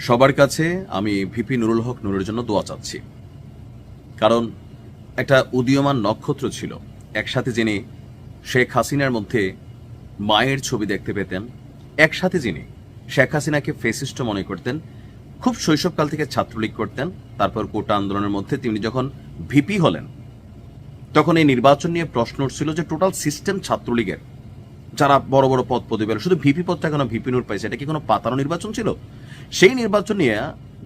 সবার কাছে আমি ভিপি নুরুল হক নুরের জন্য দোয়া চাচ্ছি। কারণ একটা উদীয়মান নক্ষত্র ছিল, একসাথে যিনি শেখ হাসিনার মধ্যে মায়ের ছবি দেখতে পেতেন, একসাথে যিনি শেখ হাসিনাকে ফেসিস্ট মনে করতেন, খুব শৈশবকাল থেকে ছাত্রলীগ করতেন, তারপর কোটা আন্দোলনের মধ্যে তিনি যখন ভিপি হলেন তখন এই নির্বাচন নিয়ে প্রশ্ন উঠছিল যে টোটাল সিস্টেম ছাত্রলীগের যারা বড় বড় পদ পদবি পেল, শুধু ভিপি পদটা কেন ভিপি নূর পাইছে, এটা কি কোনো পাতানো নির্বাচন ছিল? সেই নির্বাচন নিয়ে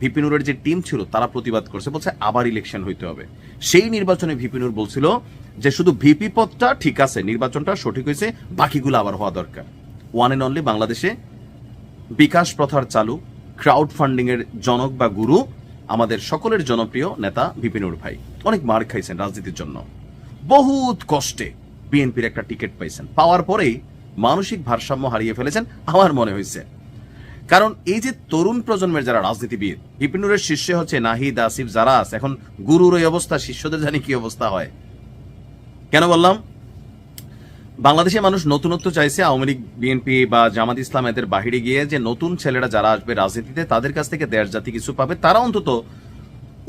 ভিপি নূরের যে টিম ছিল তারা প্রতিবাদ করছে, বলছে আবার ইলেকশন হইতে হবে। সেই নির্বাচনে ভিপি নূর বলছিল যে শুধু ভিপি পদটা ঠিক আছে, নির্বাচনটা সঠিক হয়েছে, বাকিগুলো আবার হওয়া দরকার। ওয়ান এন্ড অনলি বাংলাদেশে বিকাশ প্রথার চালু, ক্রাউড ফান্ডিং এর জনক বা গুরু আমাদের সকলের জনপ্রিয় নেতা ভিপি নূর ভাই। অনেক মার খাইছেন রাজনীতির জন্য, বহুত কষ্টে বিএনপির একটা টিকিট পাইছেন, পাওয়ার পরেই মানসিক ভারসাম্য হারিয়ে ফেলেছেন আমার মনে হয়েছে। কারণ এই যে তরুণ প্রজন্মের যারা রাজনীতিবিদ, ভিপি নূরের শিষ্য হচ্ছে নাহিদ, আসিফ, যারা আছে, এখন গুরুর ওই অবস্থা, শিষ্যদের জানি কি অবস্থা হয়। কেন বললাম? বাংলাদেশের মানুষ নতুনত্ব চাইছে। আওয়ামী লীগ, বিএনপি বা জামাত ইসলাম এদের বাহিরে গিয়ে যে নতুন ছেলেরা যারা আসবে রাজনীতিতে, তাদের কাছ থেকে দেশ জাতি কিছু পাবে, তারা অন্তত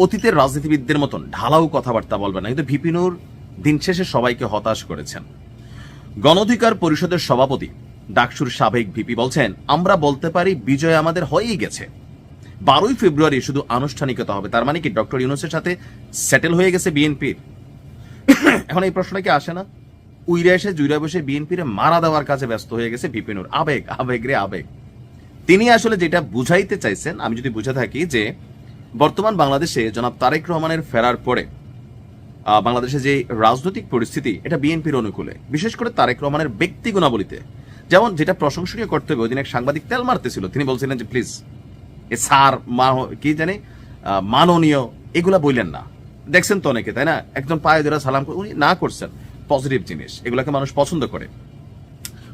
অতীতের রাজনীতিবিদদের মতন ঢালাও কথাবার্তা বলবে না। কিন্তু ভিপি নূর দিন শেষে সবাইকে হতাশ করেছেন। গণ অধিকার পরিষদের সভাপতি ডাকসুর সাবেক ভিপি বলছেন, আমরা বলতে পারি বিজয় আমাদের হয়েই গেছে, 12ই ফেব্রুয়ারি শুধু আনুষ্ঠানিকতা হবে। তার মানে কি ডক্টর ইউনূসের সাথে সেটেল হয়ে গেছে বিএনপির? এখন এই প্রশ্নটা কি আসে না? উইরা এসে জুইরা বসে বিএনপির মারা দেওয়ার কাজে ব্যস্ত হয়ে গেছে ভিপি নূর। আবেগ, আবেগ রে আবেগ। তিনি আসলে যেটা বুঝাইতে চাইছেন, আমি যদি বুঝে থাকি, যে বর্তমান বাংলাদেশে জনাব তারেক রহমানের ফেরার পরে বাংলাদেশে যে রাজনৈতিক পরিস্থিতি, এটা বিএনপির অনুকূলে, বিশেষ করে তারেক রহমানের ব্যক্তি গুণাবলীতে। যেমন যেটা প্রশংসনীয় করতে হবে, ওই দিন এক সাংবাদিক তেল মারতেছিল, তিনি বলছিলেন যে প্লিজ এ স্যার কি জানে মাননীয় এগুলা বললেন না। দেখছেন তো অনেকে, তাই না, একজন পায়ে ধরে সালাম উনি না করছেন, পজিটিভ জিনিস, এগুলাকে মানুষ পছন্দ করে।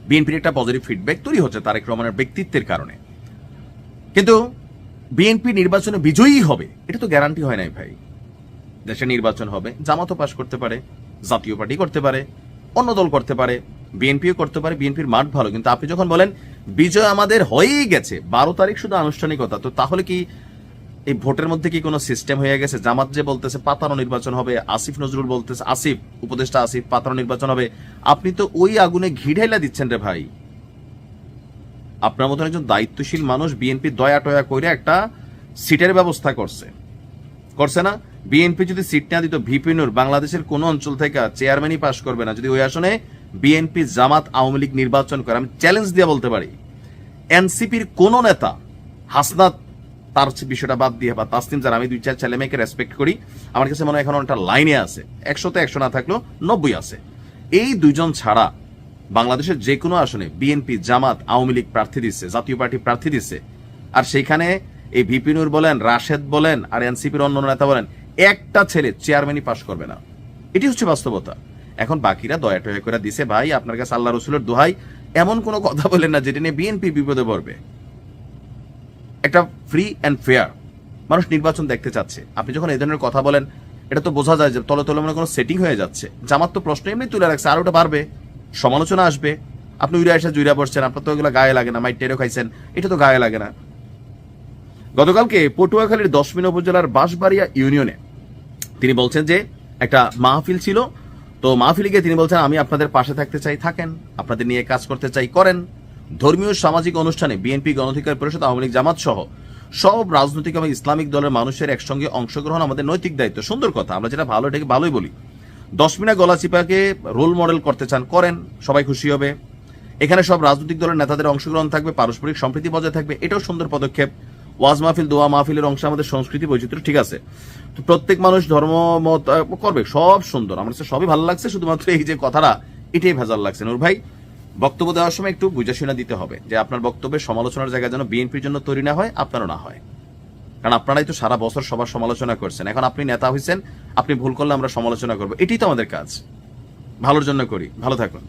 বিএনপির একটা পজিটিভ ফিডব্যাক তৈরি হচ্ছে তারেক রহমানের ব্যক্তিত্বের কারণে। কিন্তু বিএনপি নির্বাচনে বিজয়ী হবে এটা তো গ্যারান্টি হয় নাই ভাই। দেশে নির্বাচন হবে, জামাতও পাশ করতে পারে, জাতীয় পার্টি করতে পারে, অন্য দল করতে পারে, বিএনপিও করতে পারে, বিএনপির মাঠ ভালো। কিন্তু আপনি যখন বলেন বিজয় আমাদের হয়েই গেছে, 12 তারিখ শুধু আনুষ্ঠানিকতা, তো তাহলে কি এই ভোটের মধ্যে কি কোনো সিস্টেম হয়ে গেছে? জামাত যে বলতেছে পাতানো নির্বাচন হবে, আসিফ নজরুল বলতেছে, আসিফ উপদেষ্টা আসিফ পাতানো নির্বাচন হবে, আপনি তো ওই আগুনে ঘি ঢাইলা দিচ্ছেন রে ভাই। আপনার মতন একজন দায়িত্বশীল মানুষ বিএনপি দয়া টয়া করে একটা সিটের ব্যবস্থা করছে না? বিএনপি যদি সিট না দিত, ভিপি নূর বাংলাদেশের কোন অঞ্চল থেকে চেয়ারম্যানই পাশ করবে না যদি ওই আসনে বিএনপি, জামাত, আওয়ামী লীগ নির্বাচন করে। আমি চ্যালেঞ্জ দিয়ে বলতে পারি, এনসিপির কোন নেতা, হাসনাত তার বিষয়টা বাদ দিয়ে, বা তাসনিম, যারা আমি 2-4 ছেলে মেয়েকে রেসপেক্ট করি, আমার কাছে মনে হয় এখন একটা লাইনে আছে, 100তে 100 না থাকলেও 90 আছে। এই দুইজন ছাড়া বাংলাদেশের যে কোনো আসনে বিএনপি, জামাত, আওয়ামী লীগ প্রার্থী দিচ্ছে, জাতীয় পার্টি প্রার্থী দিচ্ছে, আর সেইখানে এই ভিপি নূর বলেন, রাশেদ বলেন, আর এনসিপির অন্য নেতা বলেন, একটা ছেলে চেয়ারম্যানই পাশ করবে না। এটি হচ্ছে বাস্তবতা। এখন বাকিরা দয়া টয়া করে দিছে। ভাই, আপনার কাছে আল্লাহ রসুলের দোহাই, এমন কোনো কথা বলেন না যেটা নিয়ে বিএনপি বিপদে পড়বে। একটা ফ্রি অ্যান্ড ফেয়ার মানুষ নির্বাচন দেখতে চাচ্ছে। আপনি যখন এই ধরনের কথা বলেন, এটা তো বোঝা যায় যে তলে তলে মনে কোনো সেটিং হয়ে যাচ্ছে। জামাত তো প্রশ্ন এমনি তুলে রাখছে, আর ওটা বাড়বে, সমালোচনা আসবে। আপনি উইরা এসে জুইরা পড়ছেন, আপনার তো এগুলো গায়ে লাগে না, মাইটেরও খাইছেন, এটা তো গায়ে লাগে না। গতকালকে পটুয়াখালীর 10 মিনা উপজেলার বাঁশবাড়িয়া ইউনিয়নে তিনি বলছেন যে একটা মাহফিল ছিল, তো মাহফিলে গিয়ে তিনি বলছেন, আমি আপনাদের পাশে থাকতে চাই, থাকেন, আপনাদের নিয়ে কাজ করতে চাই, করেন। ধর্মীয় সামাজিক অনুষ্ঠানে বিএনপি, গণ অধিকার পরিষদ, আওয়ামী লীগ, জামাত সহ সব রাজনৈতিক এবং ইসলামিক দলের মানুষের একসঙ্গে অংশগ্রহণ আমাদের নৈতিক দায়িত্ব। সুন্দর কথা, আমরা যেটা ভালো এটাকে ভালোই বলি। 10 মিনা গলাচিপাকে রোল মডেল করতে চান, করেন, সবাই খুশি হবে। এখানে সব রাজনৈতিক দলের নেতাদের অংশগ্রহণ থাকবে, পারস্পরিক সম্প্রীতি বজায় থাকবে, এটাও সুন্দর পদক্ষেপ। ওয়াজ মাহফিল, দোয়া মাহফিলের অংশ আমাদের সংস্কৃতি বৈচিত্র্য, ঠিক আছে। তো প্রত্যেক মানুষ ধর্ম মত করবে, সব সুন্দর, আমার কাছে সবই ভালো লাগছে। শুধুমাত্র এই যে কথাটা, এটাই ভেজাল লাগছে। নূর ভাই, বক্তব্য দেওয়ার সময় একটু বুঝাশুনা দিতে হবে যে আপনার বক্তব্যের সমালোচনার জায়গা যেন বিএনপির জন্য তৈরি না হয়, আপনারও না হয়। কারণ আপনারাই তো সারা বছর সবার সমালোচনা করছেন, এখন আপনি নেতা হয়েছেন, আপনি ভুল করলে আমরা সমালোচনা করবো, এটাই তো আমাদের কাজ। ভালোর জন্য করি, ভালো থাকুন।